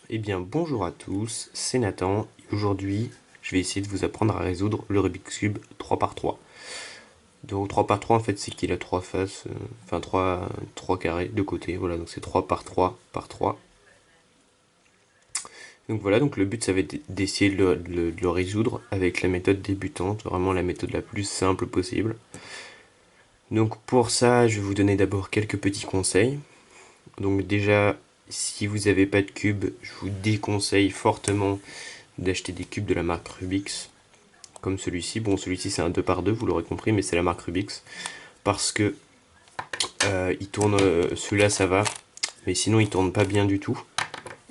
Eh bien bonjour à tous, c'est Nathan et aujourd'hui je vais essayer de vous apprendre à résoudre le Rubik's Cube 3 par 3. Donc 3 par 3 en fait c'est qu'il a 3 faces, enfin 3 carrés de côté, voilà donc c'est 3 par 3 par 3. Donc voilà, donc le but ça va être d'essayer de le résoudre avec la méthode débutante, vraiment la méthode la plus simple possible. Donc pour ça je vais vous donner d'abord quelques petits conseils. Donc déjà si vous n'avez pas de cube, je vous déconseille fortement d'acheter des cubes de la marque Rubik's, comme celui-ci. Bon, celui-ci c'est un 2 par 2 vous l'aurez compris, mais c'est la marque Rubik's, parce que il tourne, celui-là ça va, mais sinon il tourne pas bien du tout.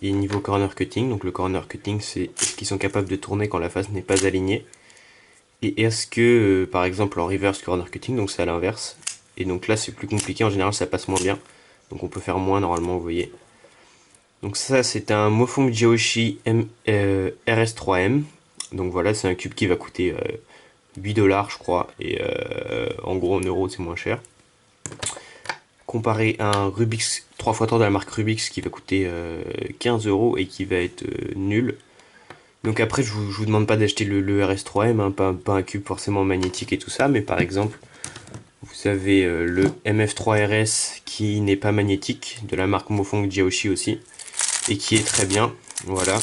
Et niveau corner cutting, donc le corner cutting c'est est-ce qu'ils sont capables de tourner quand la face n'est pas alignée, et est-ce que par exemple en reverse corner cutting, donc c'est à l'inverse, et donc là c'est plus compliqué, en général ça passe moins bien, donc on peut faire moins normalement, vous voyez. Donc ça c'est un Mofong Jiaoshi RS3M. Donc voilà, c'est un cube qui va coûter 8 $ je crois, et en gros en euros c'est moins cher. Comparé à un Rubik's 3x3 de la marque Rubik's qui va coûter 15 € et qui va être nul. Donc après je vous demande pas d'acheter le RS3M, hein, pas un cube forcément magnétique et tout ça, mais par exemple vous avez le MF3RS qui n'est pas magnétique, de la marque Mofong Jiaoshi aussi, et qui est très bien, voilà.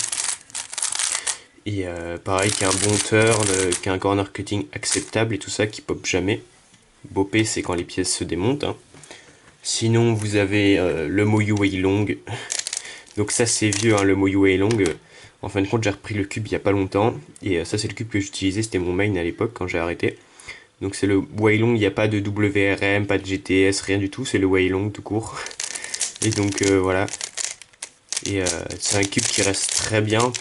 Et pareil, qui a un bon turn, qui a un corner cutting acceptable et tout ça, qui pop jamais. Bopper, c'est quand les pièces se démontent, hein. Sinon, vous avez le Moyu Weilong. Donc ça, c'est vieux, hein, le Moyu Weilong. En fin de compte, j'ai repris le cube il y a pas longtemps. Et ça, c'est le cube que j'utilisais, c'était mon main à l'époque quand j'ai arrêté. Donc c'est le Weilong, il n'y a pas de WRM, pas de GTS, rien du tout, c'est le Weilong tout court. Et donc voilà. Et c'est un cube qui reste très bien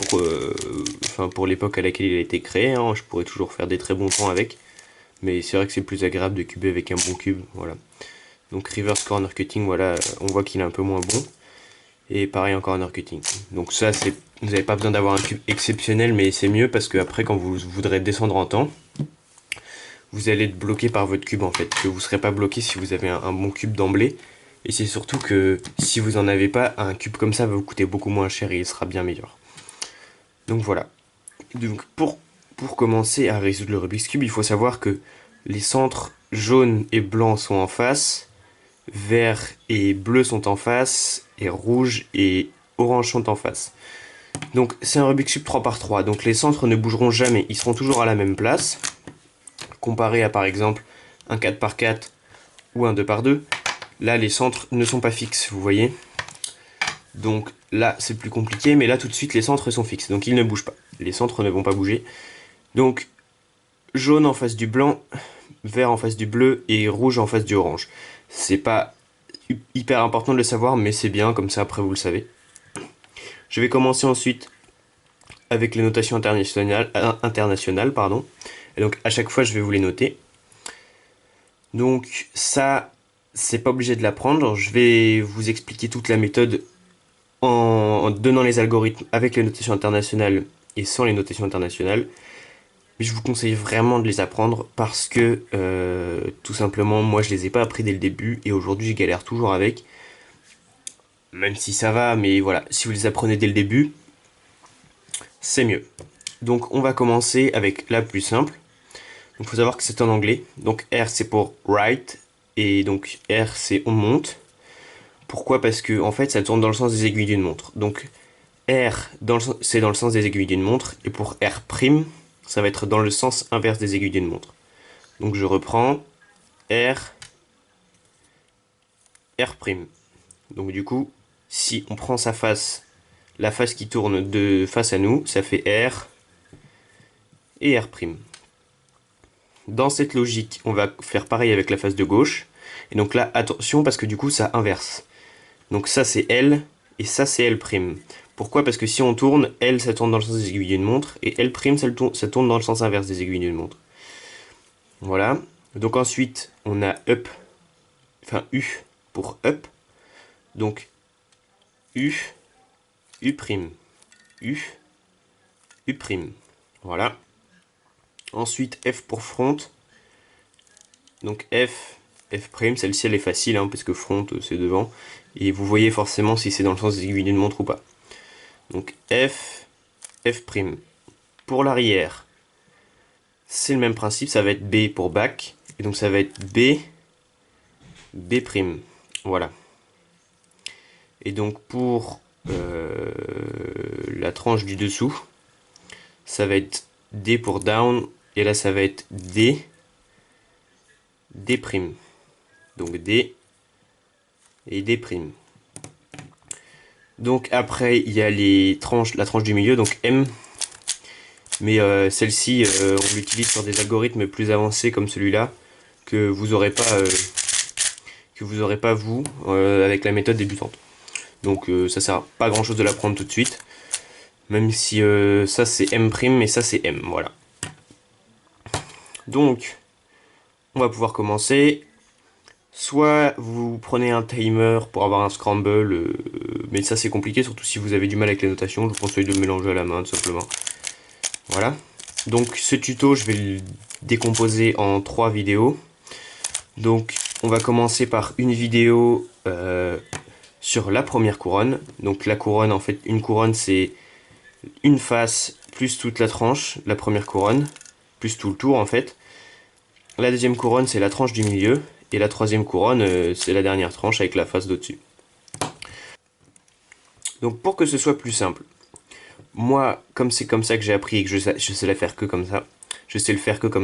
pour l'époque à laquelle il a été créé, hein. Je pourrais toujours faire des très bons temps avec. Mais c'est vrai que c'est plus agréable de cuber avec un bon cube, voilà. Donc reverse corner cutting, voilà, on voit qu'il est un peu moins bon. Et pareil en corner cutting. Donc ça, vous n'avez pas besoin d'avoir un cube exceptionnel, mais c'est mieux parce que après, quand vous voudrez descendre en temps, vous allez être bloqué par votre cube en fait. Que vous ne serez pas bloqué si vous avez un bon cube d'emblée. Et c'est surtout que si vous n'en avez pas, un cube comme ça va vous coûter beaucoup moins cher et il sera bien meilleur. Donc voilà. Donc pour commencer à résoudre le Rubik's Cube, il faut savoir que les centres jaunes et blancs sont en face, vert et bleu sont en face, et rouge et orange sont en face. Donc c'est un Rubik's Cube 3 par 3, donc les centres ne bougeront jamais, ils seront toujours à la même place, comparé à par exemple un 4 par 4 ou un 2 par 2. Là les centres ne sont pas fixes, vous voyez. Donc là c'est plus compliqué, mais là tout de suite les centres sont fixes, donc ils ne bougent pas. Les centres ne vont pas bouger. Donc jaune en face du blanc, vert en face du bleu et rouge en face du orange. C'est pas hyper important de le savoir, mais c'est bien, comme ça après vous le savez. Je vais commencer ensuite avec les notations internationales, pardon. Et donc à chaque fois je vais vous les noter. Donc ça, c'est pas obligé de l'apprendre. Je vais vous expliquer toute la méthode en donnant les algorithmes avec les notations internationales et sans les notations internationales. Mais je vous conseille vraiment de les apprendre parce que tout simplement moi je les ai pas appris dès le début et aujourd'hui je galère toujours avec. Même si ça va, mais voilà, si vous les apprenez dès le début, c'est mieux. Donc on va commencer avec la plus simple. Donc il faut savoir que c'est en anglais. Donc R c'est pour right et donc R c'est on monte. Pourquoi? Parce que en fait ça tourne dans le sens des aiguilles d'une montre. Donc R c'est dans le sens des aiguilles d'une montre et pour R prime ça va être dans le sens inverse des aiguilles d'une montre. Donc je reprends R R prime. Donc du coup si on prend sa face, la face qui tourne de face à nous, ça fait R et R prime. Dans cette logique, on va faire pareil avec la face de gauche. Et donc là, attention parce que du coup, ça inverse. Donc ça, c'est L et ça, c'est L'. Pourquoi? Parce que si on tourne, L, ça tourne dans le sens des aiguilles d'une montre et L', ça tourne dans le sens inverse des aiguilles d'une montre. Voilà. Donc ensuite, on a up, enfin U pour up. Donc U, U', U, U'. Voilà. Ensuite, F pour front. Donc F, F', celle-ci elle est facile, hein, parce que front c'est devant. Et vous voyez forcément si c'est dans le sens des aiguilles d'une montre ou pas. Donc F, F'. Pour l'arrière, c'est le même principe, ça va être B pour back. Et donc ça va être B, B'. Voilà. Et donc pour la tranche du dessous, ça va être D pour down. Et là, ça va être D, D'. Donc D et D'. Donc après, il y a les tranches, la tranche du milieu, donc M. Mais celle-ci, on l'utilise sur des algorithmes plus avancés comme celui-là, que vous aurez pas, vous, avec la méthode débutante. Donc ça sert pas à grand chose de l'apprendre tout de suite. Même si ça c'est M' et ça c'est M, voilà. Donc, on va pouvoir commencer. Soit vous prenez un timer pour avoir un scramble, mais ça c'est compliqué, surtout si vous avez du mal avec les notations. Je vous conseille de le mélanger à la main tout simplement. Voilà. Donc ce tuto, je vais le décomposer en 3 vidéos. Donc on va commencer par une vidéo sur la première couronne. Donc la couronne, en fait, une couronne c'est une face plus toute la tranche, la première couronne, plus tout le tour en fait. La deuxième couronne c'est la tranche du milieu. Et la troisième couronne c'est la dernière tranche avec la face d'au-dessus. Donc pour que ce soit plus simple, moi comme c'est comme ça que j'ai appris et que je sais le faire que comme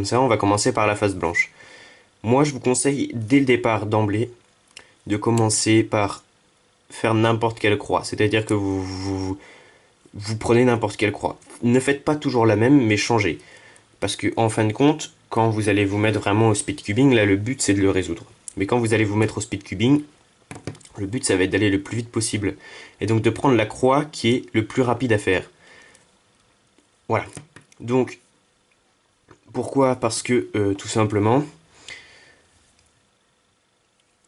ça, on va commencer par la face blanche. Moi je vous conseille dès le départ d'emblée de commencer par faire n'importe quelle croix. C'est-à-dire que vous prenez n'importe quelle croix. Ne faites pas toujours la même, mais changez. Parce que en fin de compte, quand vous allez vous mettre vraiment au speed cubing, là le but c'est de le résoudre. Mais quand vous allez vous mettre au speed cubing, le but ça va être d'aller le plus vite possible. Et donc de prendre la croix qui est le plus rapide à faire. Voilà. Donc, pourquoi? Parce que tout simplement,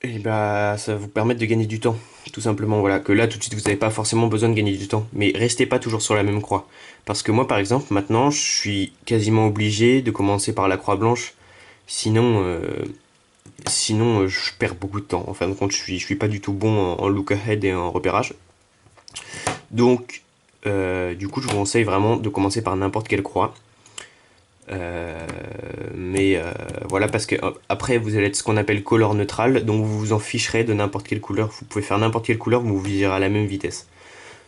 et bah, ça va vous permettre de gagner du temps. Tout simplement, voilà. Que là, tout de suite, vous n'avez pas forcément besoin de gagner du temps. Mais restez pas toujours sur la même croix. Parce que moi, par exemple, maintenant, je suis quasiment obligé de commencer par la croix blanche. Sinon, je perds beaucoup de temps. En fin de compte, je suis pas du tout bon en look ahead et en repérage. Donc, du coup, je vous conseille vraiment de commencer par n'importe quelle croix. Mais voilà, parce que après vous allez être ce qu'on appelle color neutral, donc vous vous en ficherez de n'importe quelle couleur. Vous pouvez faire n'importe quelle couleur, vous viserez à la même vitesse.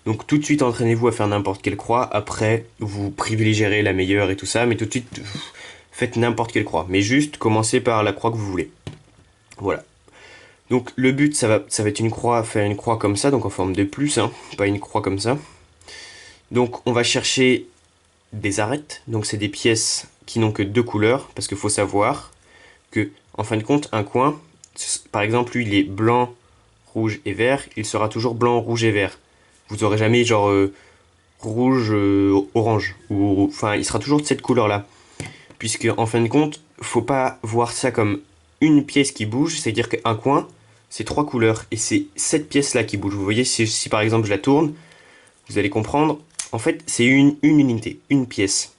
Donc tout de suite entraînez-vous à faire n'importe quelle croix. Après vous privilégierez la meilleure et tout ça, mais tout de suite faites n'importe quelle croix. Mais juste commencez par la croix que vous voulez. Voilà. Donc le but ça va être une croix, faire une croix comme ça, donc en forme de plus, hein, pas une croix comme ça. Donc on va chercher des arêtes, donc c'est des pièces qui n'ont que 2 couleurs, parce qu'il faut savoir que, en fin de compte, un coin, par exemple, lui, il est blanc, rouge et vert, il sera toujours blanc, rouge et vert. Vous aurez jamais genre rouge, orange, ou enfin, il sera toujours de cette couleur-là. Puisque, en fin de compte, faut pas voir ça comme une pièce qui bouge, c'est-à-dire qu'un coin, c'est 3 couleurs, et c'est cette pièce-là qui bouge. Vous voyez, si par exemple je la tourne, vous allez comprendre, en fait, c'est une unité, une pièce.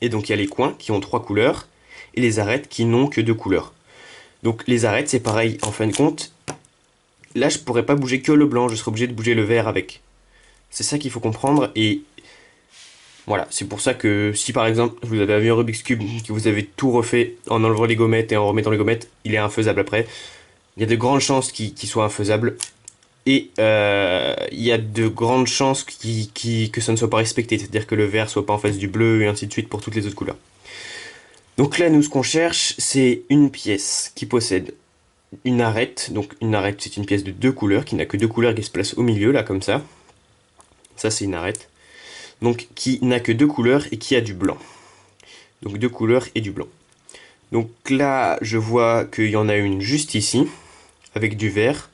Et donc il y a les coins qui ont 3 couleurs et les arêtes qui n'ont que 2 couleurs. Donc les arêtes c'est pareil, en fin de compte, là je pourrais pas bouger que le blanc, je serais obligé de bouger le vert avec. C'est ça qu'il faut comprendre et voilà, c'est pour ça que si par exemple vous avez vu un Rubik's Cube, que vous avez tout refait en enlevant les gommettes et en remettant les gommettes, il est infaisable après. Il y a de grandes chances qu'il soit infaisable. Et il y a de grandes chances que ça ne soit pas respecté, c'est-à-dire que le vert soit pas en face du bleu et ainsi de suite pour toutes les autres couleurs. Donc là, nous, ce qu'on cherche, c'est une pièce qui possède une arête. Donc une arête, c'est une pièce de 2 couleurs, qui n'a que 2 couleurs, qui se place au milieu, là, comme ça. Ça, c'est une arête. Donc qui n'a que 2 couleurs et qui a du blanc. Donc 2 couleurs et du blanc. Donc là, je vois qu'il y en a une juste ici, avec du vert.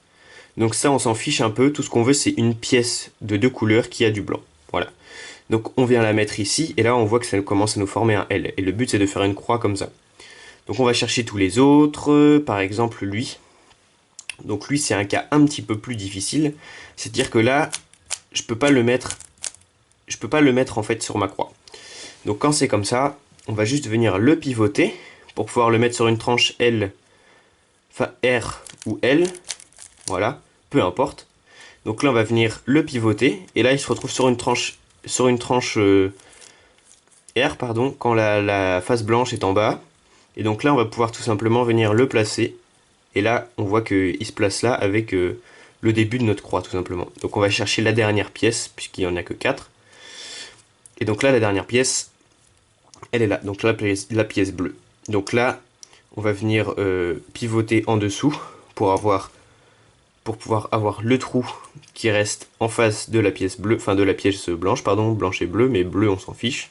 Donc ça, on s'en fiche un peu. Tout ce qu'on veut, c'est une pièce de 2 couleurs qui a du blanc. Voilà. Donc on vient la mettre ici, et là on voit que ça commence à nous former un L. Et le but, c'est de faire une croix comme ça. Donc on va chercher tous les autres, par exemple lui. Donc lui, c'est un cas un petit peu plus difficile. C'est-à-dire que là, je peux pas le mettre en fait sur ma croix. Donc quand c'est comme ça, on va juste venir le pivoter pour pouvoir le mettre sur une tranche L, enfin R ou L. Voilà, peu importe. Donc là, on va venir le pivoter. Et là, il se retrouve sur une tranche R, pardon, quand la face blanche est en bas. Et donc là, on va pouvoir tout simplement venir le placer. Et là, on voit qu'il se place là avec le début de notre croix, tout simplement. Donc on va chercher la dernière pièce, puisqu'il n'y en a que 4. Et donc là, la dernière pièce, elle est là. Donc là, la pièce bleue. Donc là, on va venir pivoter en dessous pour pouvoir avoir le trou qui reste en face de la pièce bleue, enfin de la pièce blanche, pardon, blanche et bleue, mais bleu, on s'en fiche.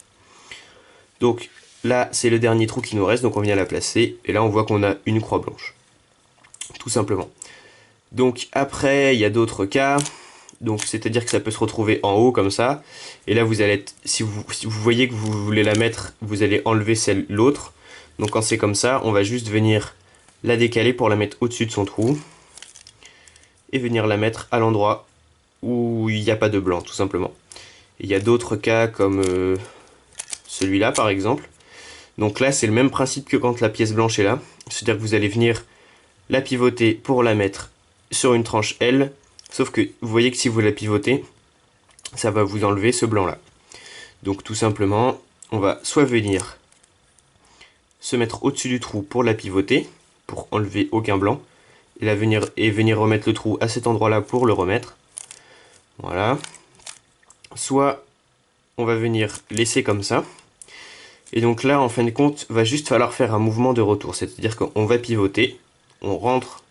Donc là, c'est le dernier trou qui nous reste, donc on vient la placer, et là, on voit qu'on a une croix blanche. Tout simplement. Donc après, il y a d'autres cas. Donc c'est-à-dire que ça peut se retrouver en haut comme ça. Et là, vous allez être, si vous voyez que vous voulez la mettre, vous allez enlever l'autre. Donc quand c'est comme ça, on va juste venir la décaler pour la mettre au-dessus de son trou. Et venir la mettre à l'endroit où il n'y a pas de blanc, tout simplement. Il y a d'autres cas comme celui-là, par exemple. Donc là, c'est le même principe que quand la pièce blanche est là. C'est-à-dire que vous allez venir la pivoter pour la mettre sur une tranche L. Sauf que vous voyez que si vous la pivotez, ça va vous enlever ce blanc-là. Donc tout simplement, on va soit venir se mettre au-dessus du trou pour la pivoter, pour enlever aucun blanc, et venir remettre le trou à cet endroit-là pour le remettre. Voilà. Soit on va venir laisser comme ça. Et donc là, en fin de compte, va juste falloir faire un mouvement de retour. C'est-à-dire qu'on va pivoter, on rentre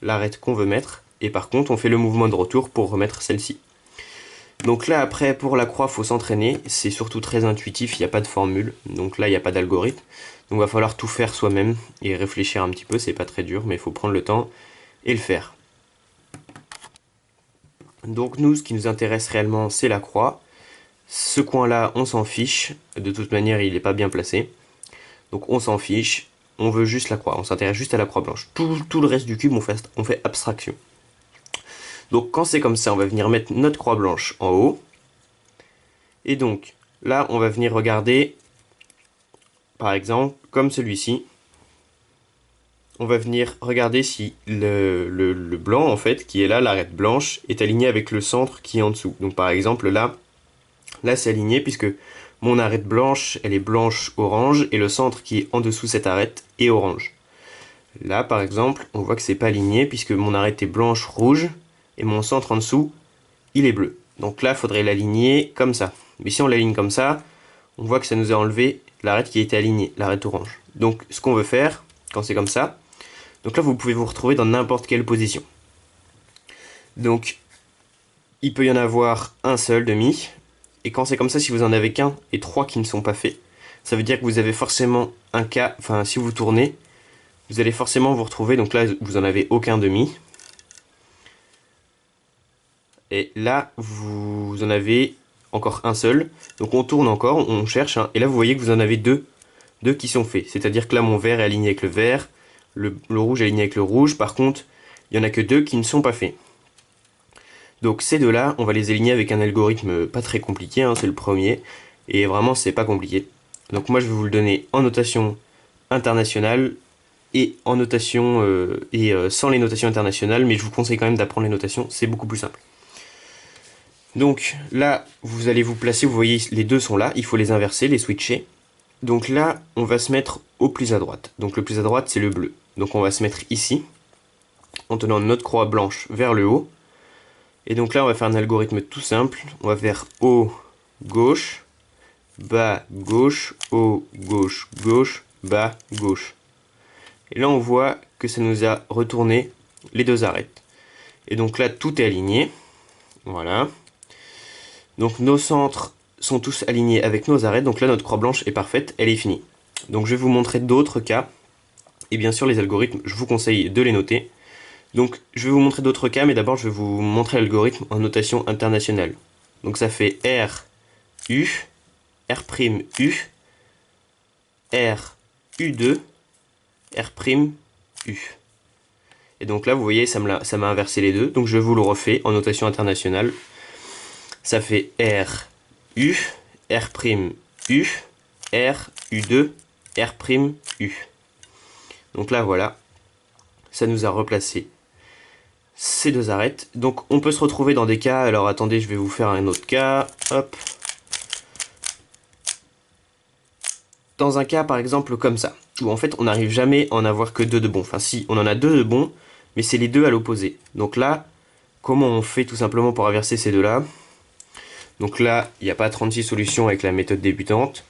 l'arête qu'on veut mettre, et par contre, on fait le mouvement de retour pour remettre celle-ci. Donc là, après, pour la croix, il faut s'entraîner. C'est surtout très intuitif, il n'y a pas de formule. Donc là, il n'y a pas d'algorithme. Donc il va falloir tout faire soi-même et réfléchir un petit peu. C'est pas très dur, mais il faut prendre le temps et le faire. Donc nous, ce qui nous intéresse réellement, c'est la croix. Ce coin-là, on s'en fiche. De toute manière, il n'est pas bien placé. Donc on s'en fiche. On veut juste la croix. On s'intéresse juste à la croix blanche. Tout le reste du cube, on fait abstraction. Donc quand c'est comme ça, on va venir mettre notre croix blanche en haut. Et donc là, on va venir regarder, par exemple, comme celui-ci. On va venir regarder si le blanc, en fait, qui est là, l'arête blanche, est aligné avec le centre qui est en dessous. Donc par exemple, là c'est aligné puisque mon arête blanche, elle est blanche-orange, et le centre qui est en dessous cette arête est orange. Là, par exemple, on voit que c'est pas aligné puisque mon arête est blanche-rouge, et mon centre en dessous, il est bleu. Donc là, il faudrait l'aligner comme ça. Mais si on l'aligne comme ça, on voit que ça nous a enlevé l'arête qui était alignée, l'arête orange. Donc ce qu'on veut faire, quand c'est comme ça, donc là vous pouvez vous retrouver dans n'importe quelle position. Donc il peut y en avoir un seul demi, et quand c'est comme ça, si vous en avez qu'un et trois qui ne sont pas faits, ça veut dire que vous avez forcément un cas, enfin si vous tournez, vous allez forcément vous retrouver, donc là vous en avez aucun demi, et là vous en avez encore un seul, donc on tourne encore, on cherche, hein, et là vous voyez que vous en avez deux qui sont faits, c'est-à-dire que là mon vert est aligné avec le vert, le rouge est aligné avec le rouge, par contre il n'y en a que deux qui ne sont pas faits. Donc ces deux-là, on va les aligner avec un algorithme pas très compliqué, hein, c'est le premier, et vraiment c'est pas compliqué. Donc moi je vais vous le donner en notation internationale et en notation sans les notations internationales, mais je vous conseille quand même d'apprendre les notations, c'est beaucoup plus simple. Donc là, vous allez vous placer, vous voyez les deux sont là, il faut les inverser, les switcher. Donc là, on va se mettre au plus à droite. Donc le plus à droite, c'est le bleu. Donc on va se mettre ici, en tenant notre croix blanche vers le haut. Et donc là, on va faire un algorithme tout simple. On va faire haut, gauche, bas, gauche, haut, gauche, gauche, bas, gauche. Et là, on voit que ça nous a retourné les deux arêtes. Et donc là, tout est aligné. Voilà. Donc nos centres sont tous alignés avec nos arêtes. Donc là, notre croix blanche est parfaite, elle est finie. Donc je vais vous montrer d'autres cas. Et bien sûr, les algorithmes, je vous conseille de les noter. Donc je vais vous montrer d'autres cas, mais d'abord je vais vous montrer l'algorithme en notation internationale. Donc ça fait R, U, R', U, R, U2, R', U. Et donc là, vous voyez, ça m'a inversé les deux. Donc je vous le refais en notation internationale. Ça fait R, U, R', U, R, U2, R', U. Donc là, voilà, ça nous a replacé ces deux arêtes. Donc on peut se retrouver dans des cas, alors attendez, je vais vous faire un autre cas, hop. Dans un cas par exemple comme ça, où en fait on n'arrive jamais à en avoir que deux de bons. Enfin si, on en a deux de bons, mais c'est les deux à l'opposé. Donc là, comment on fait tout simplement pour inverser ces deux-là? Donc là, il n'y a pas 36 solutions avec la méthode débutante.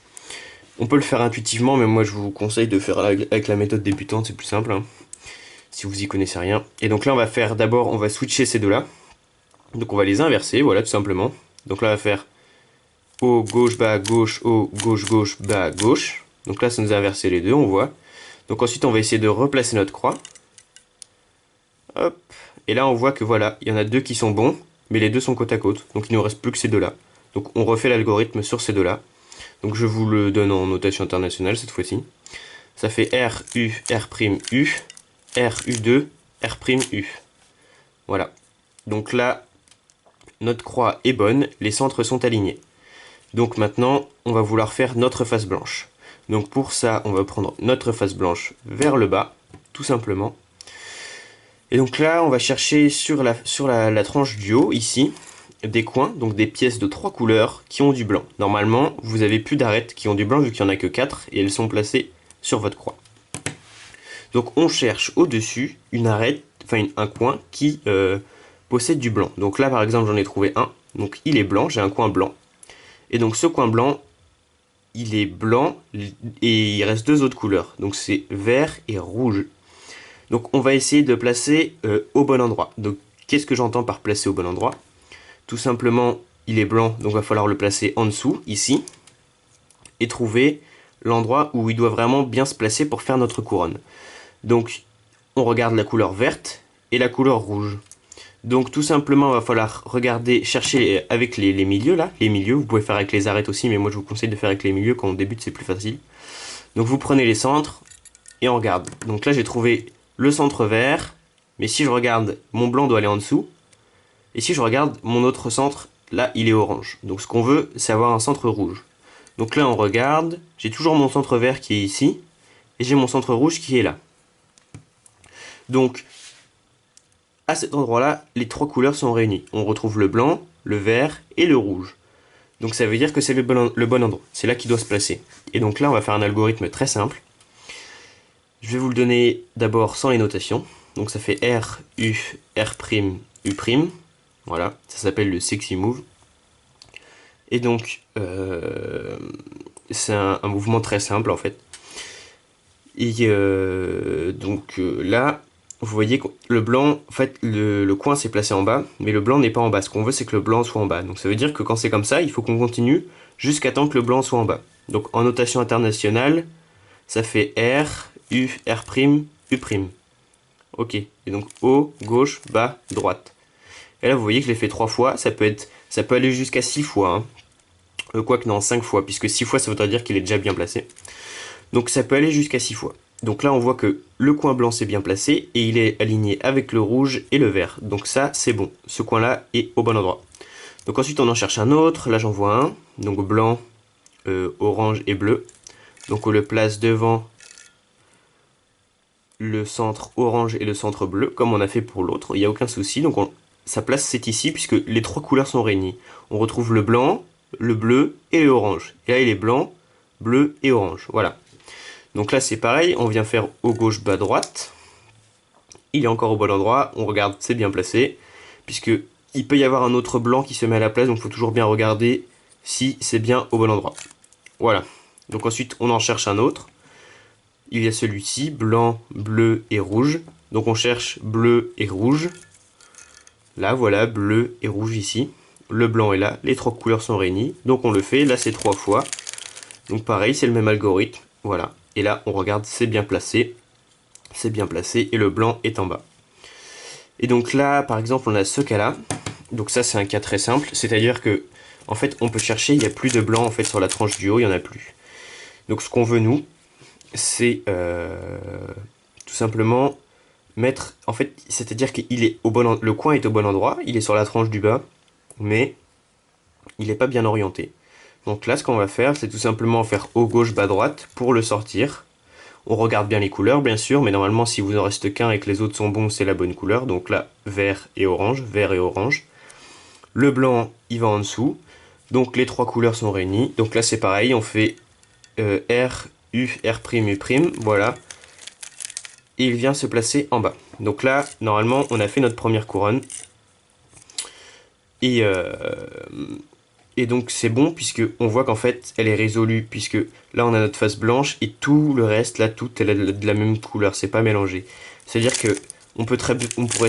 On peut le faire intuitivement, mais moi je vous conseille de faire avec la méthode débutante, c'est plus simple, hein, si vous y connaissez rien. Et donc là on va faire d'abord, on va switcher ces deux-là. Donc on va les inverser, voilà tout simplement. Donc là on va faire haut, gauche, bas, gauche, haut, gauche, gauche, bas, gauche. Donc là ça nous a inversé les deux, on voit. Donc ensuite on va essayer de replacer notre croix. Hop. Et là on voit que voilà, il y en a deux qui sont bons, mais les deux sont côte à côte. Donc il ne nous reste plus que ces deux-là. Donc on refait l'algorithme sur ces deux-là. Donc je vous le donne en notation internationale cette fois-ci. Ça fait R, U, R', U, R, U2, R', U. Voilà. Donc là, notre croix est bonne, les centres sont alignés. Donc maintenant, on va vouloir faire notre face blanche. Donc pour ça, on va prendre notre face blanche vers le bas, tout simplement. Et donc là, on va chercher sur la tranche du haut, ici, des coins, donc des pièces de 3 couleurs qui ont du blanc. Normalement, vous avez plus d'arêtes qui ont du blanc vu qu'il n'y en a que 4 et elles sont placées sur votre croix. Donc on cherche au-dessus une arête, enfin un coin qui possède du blanc. Donc là par exemple j'en ai trouvé un, donc il est blanc, j'ai un coin blanc. Et donc ce coin blanc, il est blanc et il reste deux autres couleurs. Donc c'est vert et rouge. Donc on va essayer de placer au bon endroit. Donc qu'est-ce que j'entends par placer au bon endroit? Tout simplement il est blanc, donc il va falloir le placer en dessous, ici. Et trouver l'endroit où il doit vraiment bien se placer pour faire notre couronne. Donc on regarde la couleur verte et la couleur rouge. Donc tout simplement, il va falloir regarder, chercher avec les milieux là, les milieux, vous pouvez faire avec les arêtes aussi, mais moi je vous conseille de faire avec les milieux, quand on débute c'est plus facile. Donc vous prenez les centres et on regarde. Donc là j'ai trouvé le centre vert, mais si je regarde, mon blanc doit aller en dessous, et si je regarde mon autre centre, là il est orange. Donc ce qu'on veut, c'est avoir un centre rouge. Donc là on regarde, j'ai toujours mon centre vert qui est ici, et j'ai mon centre rouge qui est là. Donc à cet endroit-là, les trois couleurs sont réunies. On retrouve le blanc, le vert et le rouge. Donc ça veut dire que c'est le bon endroit. C'est là qu'il doit se placer. Et donc là, on va faire un algorithme très simple. Je vais vous le donner d'abord sans les notations. Donc ça fait R, U, R', U'. Voilà, ça s'appelle le sexy move. Et donc, c'est un mouvement très simple en fait. Et là, vous voyez que le blanc, en fait, le coin s'est placé en bas, mais le blanc n'est pas en bas. Ce qu'on veut, c'est que le blanc soit en bas. Donc ça veut dire que quand c'est comme ça, il faut qu'on continue jusqu'à temps que le blanc soit en bas. Donc en notation internationale, ça fait R, U, R', U'. Ok. Et donc haut, gauche, bas, droite. Et là, vous voyez que je l'ai fait 3 fois. Ça peut aller jusqu'à 6 fois. Hein. Quoique non, 5 fois, puisque 6 fois, ça voudrait dire qu'il est déjà bien placé. Donc ça peut aller jusqu'à 6 fois. Donc là on voit que le coin blanc s'est bien placé et il est aligné avec le rouge et le vert. Donc ça c'est bon, ce coin là est au bon endroit. Donc ensuite on en cherche un autre, là j'en vois un, donc blanc, orange et bleu. Donc on le place devant le centre orange et le centre bleu, comme on a fait pour l'autre, il n'y a aucun souci. Donc sa place c'est ici puisque les trois couleurs sont réunies. On retrouve le blanc, le bleu et l'orange. Et là il est blanc, bleu et orange, voilà. Donc là c'est pareil, on vient faire haut, gauche, bas, droite. Il est encore au bon endroit, on regarde, c'est bien placé. Puisque il peut y avoir un autre blanc qui se met à la place, donc il faut toujours bien regarder si c'est bien au bon endroit. Voilà. Donc ensuite on en cherche un autre. Il y a celui-ci, blanc, bleu et rouge. Donc on cherche bleu et rouge. Là voilà, bleu et rouge ici. Le blanc est là, les trois couleurs sont réunies. Donc on le fait, là c'est 3 fois. Donc pareil, c'est le même algorithme. Voilà. Et là, on regarde, c'est bien placé. C'est bien placé et le blanc est en bas. Et donc là, par exemple, on a ce cas-là. Donc ça, c'est un cas très simple. C'est-à-dire que, en fait, on peut chercher, il n'y a plus de blanc en fait sur la tranche du haut, il n'y en a plus. Donc ce qu'on veut, nous, c'est tout simplement mettre, en fait, c'est-à-dire qu'il est le coin est au bon endroit, il est sur la tranche du bas, mais il n'est pas bien orienté. Donc là, ce qu'on va faire, c'est tout simplement faire haut, gauche, bas, droite pour le sortir. On regarde bien les couleurs, bien sûr, mais normalement, si vous en reste qu'un et que les autres sont bons, c'est la bonne couleur. Donc là, vert et orange, vert et orange. Le blanc, il va en dessous. Donc les trois couleurs sont réunies. Donc là, c'est pareil, on fait R, U, R', U', voilà. Et il vient se placer en bas. Donc là, normalement, on a fait notre première couronne. Et, euh, et donc c'est bon puisque on voit qu'en fait elle est résolue puisque là on a notre face blanche et tout le reste, là tout elle est de la même couleur, c'est pas mélangé. C'est-à-dire que on pourrait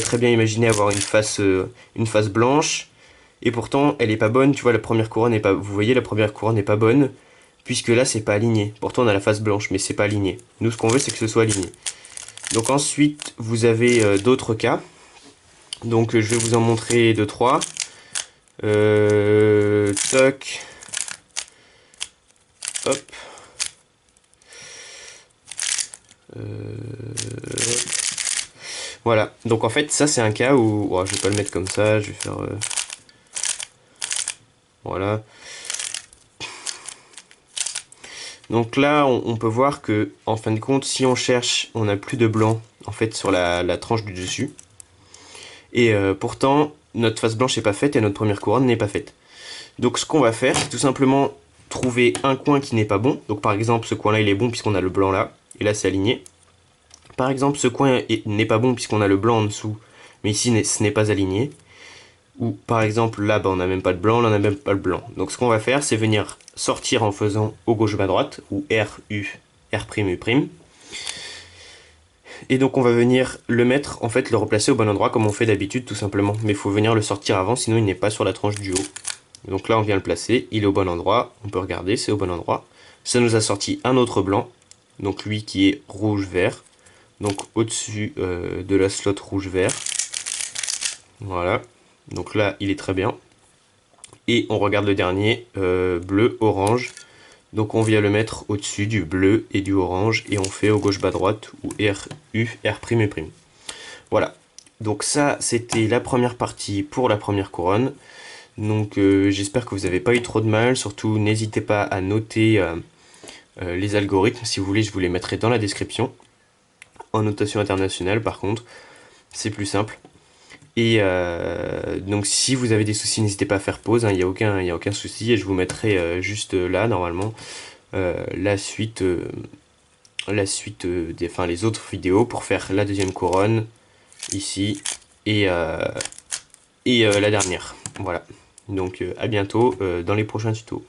très bien imaginer avoir une face blanche et pourtant elle est pas bonne, tu vois la première couronne est pas, vous voyez la première couronne n'est pas bonne puisque là c'est pas aligné. Pourtant on a la face blanche mais c'est pas aligné. Nous ce qu'on veut c'est que ce soit aligné. Donc ensuite vous avez d'autres cas. Donc je vais vous en montrer deux trois. Toc. Hop. Voilà. Donc en fait, ça c'est un cas où... Oh, je vais pas le mettre comme ça, je vais faire... Voilà. Donc là, on peut voir que, en fin de compte, si on cherche, on n'a plus de blanc, en fait, sur la tranche du dessus. Et pourtant, notre face blanche n'est pas faite et notre première couronne n'est pas faite. Donc ce qu'on va faire, c'est tout simplement trouver un coin qui n'est pas bon. Donc par exemple, ce coin-là, il est bon puisqu'on a le blanc là. Et là, c'est aligné. Par exemple, ce coin n'est pas bon puisqu'on a le blanc en dessous. Mais ici, ce n'est pas aligné. Ou par exemple, là, bah, on n'a même pas de blanc, là, on n'a même pas le blanc. Donc ce qu'on va faire, c'est venir sortir en faisant au gauche bas droite, ou R, U, R', U'. Et donc on va venir le mettre, en fait, le replacer au bon endroit comme on fait d'habitude, tout simplement. Mais il faut venir le sortir avant, sinon il n'est pas sur la tranche du haut. Donc là, on vient le placer, il est au bon endroit, on peut regarder, c'est au bon endroit. Ça nous a sorti un autre blanc, donc lui qui est rouge-vert. Donc au-dessus de la slot rouge-vert. Voilà. Donc là, il est très bien. Et on regarde le dernier, bleu-orange. Donc on vient le mettre au-dessus du bleu et du orange. Et on fait au gauche bas droite ou R, U, R', U'. Voilà. Donc ça, c'était la première partie pour la première couronne. Donc j'espère que vous n'avez pas eu trop de mal. Surtout, n'hésitez pas à noter les algorithmes. Si vous voulez, je vous les mettrai dans la description. En notation internationale, par contre, c'est plus simple. Et donc si vous avez des soucis, n'hésitez pas à faire pause, hein, il n'y a aucun souci. Et je vous mettrai juste là, normalement, la suite, enfin, les autres vidéos pour faire la deuxième couronne, ici, et, la dernière. Voilà. Donc à bientôt dans les prochains tutos.